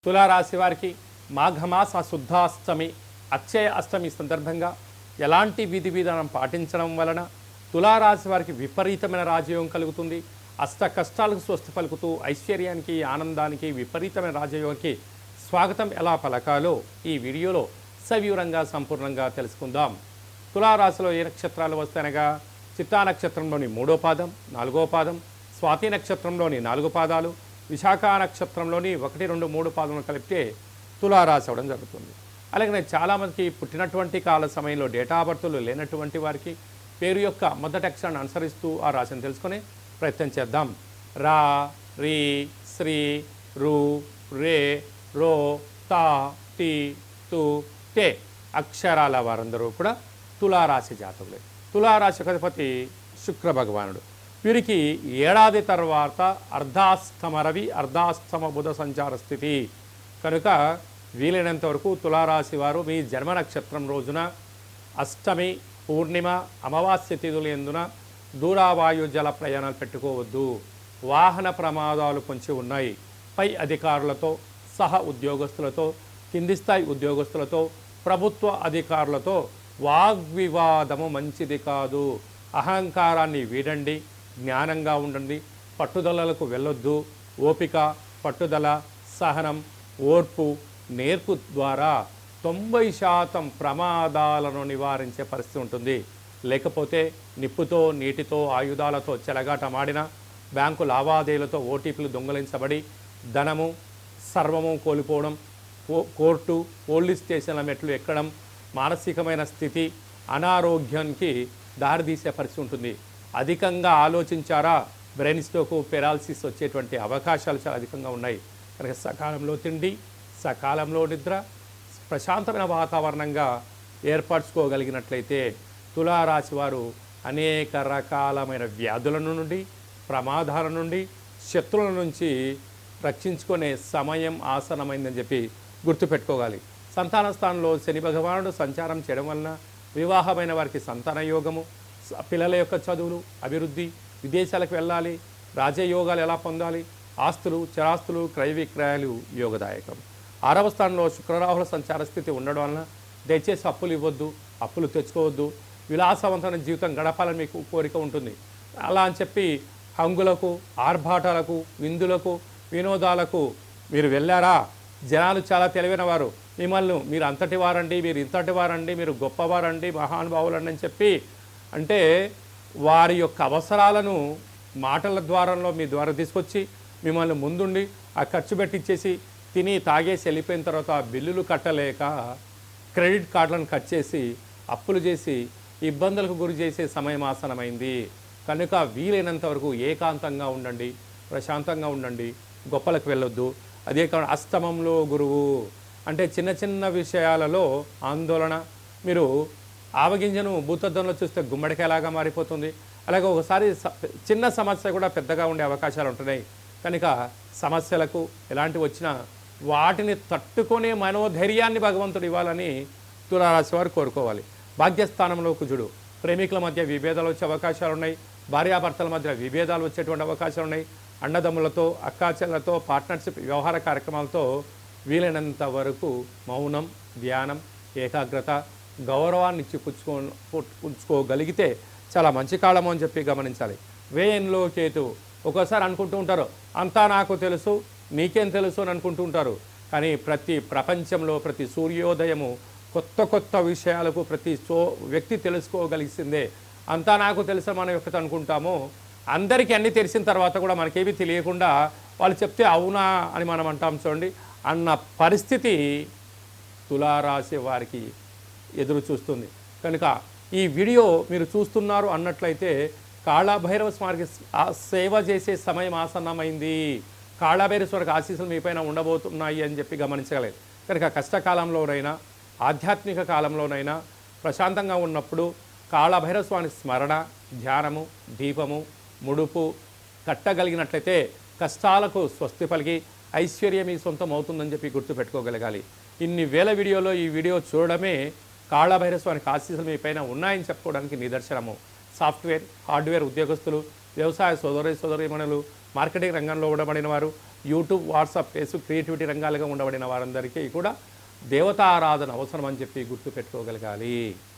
తులారాశి వారికి మాఘమాస శుద్ధాష్టమి అక్షయ అష్టమి సందర్భంగా ఎలాంటి విధి విధానం పాటించడం వలన తులారాశి వారికి విపరీతమైన రాజయోగం కలుగుతుంది. అష్ట కష్టాలకు స్వస్తి పలుకుతూ ఐశ్వర్యానికి ఆనందానికి విపరీతమైన రాజయోగానికి స్వాగతం ఎలా పలకాలో ఈ వీడియోలో సవివరంగా సంపూర్ణంగా తెలుసుకుందాం. తులారాశిలో ఏ నక్షత్రాలు వస్తాయనగా చిత్తా నక్షత్రంలోని 3వ పాదం, 4వ పాదం, స్వాతి నక్షత్రంలోని 4 పాదాలు, విశాఖ నక్షత్రంలోని 1, 2, 3 పాదములు కలిపితే తులారాశి అవడం జరుగుతుంది. అలాగే చాలామందికి పుట్టినటువంటి కాల సమయంలో డేటా బర్తులు లేనటువంటి వారికి పేరు యొక్క మొదటి అక్షరాన్ని అనుసరిస్తూ ఆ రాశిని తెలుసుకునే ప్రయత్నం చేద్దాం. రా, రీ, శ్రీ, రు, రే, రో, తా, టీ, తు, తే అక్షరాల వారందరూ కూడా తులారాశి జాతకులే. తులారాశి అధిపతి శుక్ర భగవానుడు. వీరికి ఏడాది తర్వాత అర్ధాష్టమ రవి, అర్ధాష్టమ బుధ సంచార స్థితి కనుక వీలైనంత వరకు తులారాశి వారు మీ జన్మ నక్షత్రం రోజున అష్టమి, పూర్ణిమ, అమావాస్య తిథులు ఎందున దూరావాయు జల ప్రయాణాలు పెట్టుకోవద్దు. వాహన ప్రమాదాలు కొంచెం ఉన్నాయి. పై అధికారులతో, సహ ఉద్యోగస్తులతో, కింది స్థాయి ఉద్యోగస్తులతో, ప్రభుత్వ అధికారులతో వాగ్వివాదము మంచిది కాదు. అహంకారాన్ని వీడండి, జ్ఞానంగా ఉండండి, పట్టుదలలకు వెళ్ళొద్దు. ఓపిక, పట్టుదల, సహనం, ఓర్పు, నేర్పు ద్వారా 90% ప్రమాదాలను నివారించే పరిస్థితి ఉంటుంది. లేకపోతే నిప్పుతో, నీటితో, ఆయుధాలతో చెలగాటమాడిన, బ్యాంకు లావాదేవీలతో ఓటీపీలు దొంగలించబడి ధనము సర్వము కోల్పోవడం, కోర్టు, పోలీస్ స్టేషన్ల మెట్లు ఎక్కడం, మానసికమైన స్థితి, అనారోగ్యానికి దారితీసే పరిస్థితి ఉంటుంది. అధికంగా ఆలోచించారా బ్రెయిన్ స్ట్రోక్, పెరాలసిస్ వచ్చేటువంటి అవకాశాలు చాలా అధికంగా ఉన్నాయి. కనుక సకాలంలో తిండి, సకాలంలో నిద్ర, ప్రశాంతమైన వాతావరణంగా ఏర్పరచుకోగలిగినట్లయితే తులారాశి వారు అనేక రకాలమైన వ్యాధుల నుండి, ప్రమాదాల నుండి, శత్రువుల నుంచి రక్షించుకునే సమయం ఆసనమైందని చెప్పి గుర్తుపెట్టుకోవాలి. సంతాన స్థానంలో శని భగవానుడు సంచారం చేయడం వలన వివాహమైన వారికి సంతాన యోగము, పిల్లల యొక్క చదువులు, అభివృద్ధి, విదేశాలకు వెళ్ళాలి, రాజయోగాలు ఎలా పొందాలి, ఆస్తులు, చరాస్తులు, క్రయ విక్రయాలు యోగదాయకం. 6వ స్థానంలో శుక్రరాహుల సంచార స్థితి ఉండడం వలన దయచేసి అప్పులు ఇవ్వద్దు, అప్పులు తెచ్చుకోవద్దు. విలాసవంతమైన జీవితం గడపాలని మీకు కోరిక ఉంటుంది. అలా అని చెప్పి హంగులకు, ఆర్భాటాలకు, విందులకు, వినోదాలకు మీరు వెళ్ళారా? జనాలు చాలా తెలివైన వారు, మిమ్మల్ని మీరు అంతటి వారండి, మీరు ఇంతటి వారండి, మీరు గొప్పవారండి, మహానుభావులండి అని చెప్పి అంటే వారి యొక్క అవసరాలను మాటల ద్వారంలో మీ ద్వారా తీసుకొచ్చి మిమ్మల్ని ముందుండి ఆ ఖర్చు పెట్టించేసి తిని తాగేసి వెళ్ళిపోయిన తర్వాత ఆ బిల్లులు కట్టలేక క్రెడిట్ కార్డులను కట్ చేసి అప్పులు చేసి ఇబ్బందులకు గురి చేసే సమయం ఆసనమైంది. కనుక వీలైనంత వరకు ఏకాంతంగా ఉండండి, ప్రశాంతంగా ఉండండి, గొప్పలకు వెళ్ళొద్దు. అదే కాకుండా అష్టమంలో గురువు అంటే చిన్న చిన్న విషయాలలో ఆందోళన, మీరు ఆవగింజను భూతద్దంలో చూస్తే గుమ్మడికాయలాగా మారిపోతుంది. అలాగే ఒకసారి చిన్న సమస్య కూడా పెద్దగా ఉండే అవకాశాలు ఉంటున్నాయి. కనుక సమస్యలకు ఎలాంటివి వచ్చినా వాటిని తట్టుకునే మనోధైర్యాన్ని భగవంతుడు ఇవ్వాలని తులారాశి వారు కోరుకోవాలి. భాగ్యస్థానంలో కుజుడు, ప్రేమికుల మధ్య విభేదాలు వచ్చే అవకాశాలు ఉన్నాయి. భార్యాభర్తల మధ్య విభేదాలు వచ్చేటువంటి అవకాశాలు ఉన్నాయి. అన్నదమ్ములతో, అక్కాచెల్లతో, పార్ట్నర్షిప్ వ్యవహార కార్యక్రమాలతో వీలైనంత వరకు మౌనం, ధ్యానం, ఏకాగ్రత, గౌరవాన్ని పుచ్చుకోగలిగితే చాలా మంచి కాలము అని చెప్పి గమనించాలి. వ్యయంలో కేతు. ఒక్కోసారి అనుకుంటూ ఉంటారు అంతా నాకు తెలుసు, నీకేం తెలుసు అని అనుకుంటూ ఉంటారు. కానీ ప్రతి ప్రపంచంలో ప్రతి సూర్యోదయము కొత్త కొత్త విషయాలకు ప్రతి వ్యక్తి తెలుసుకోగలిసిందే. అంతా నాకు తెలుసు మనం ఎక్కడ అనుకుంటామో, అందరికీ అన్నీ తెలిసిన తర్వాత కూడా మనకేమీ తెలియకుండా వాళ్ళు చెప్తే అవునా అని మనం అంటాం చూడండి, అన్న పరిస్థితి తులారాశి వారికి ఎదురు చూస్తుంది. కనుక ఈ వీడియో మీరు చూస్తున్నారు అన్నట్లయితే కాళభైరవ స్వామికి సేవ చేసే సమయం ఆసన్నమైంది. కాళభైరవ స్వామికి ఆశీస్సులు మీపైన ఉండబోతున్నాయి అని చెప్పి గమనించగలేదు. కనుక కష్టకాలంలోనైనా, ఆధ్యాత్మిక కాలంలోనైనా ప్రశాంతంగా ఉన్నప్పుడు కాళభైరవ స్వామి స్మరణ, ధ్యానము, దీపము, ముడుపు కట్టగలిగినట్లయితే కష్టాలకు స్వస్తి పలికి ఐశ్వర్యం మీ సొంతం అవుతుందని చెప్పి గుర్తుపెట్టుకోగలగాలి. ఇన్ని వేల వీడియోలో ఈ వీడియో చూడడమే కాళభైరవ స్వామికి ఆశీస్సులు మీ పైన ఉన్నాయని చెప్పుకోవడానికి నిదర్శనము. సాఫ్ట్వేర్, హార్డ్వేర్ ఉద్యోగస్తులు, వ్యవసాయ సోదరీమణులు, మార్కెటింగ్ రంగంలో ఉండబడిన వారు, యూట్యూబ్, వాట్సాప్, ఫేస్బుక్ క్రియేటివిటీ రంగాలుగా ఉండబడిన వారందరికీ కూడా దేవతా ఆరాధన అవసరం అని చెప్పి గుర్తుపెట్టుకోగలగాలి.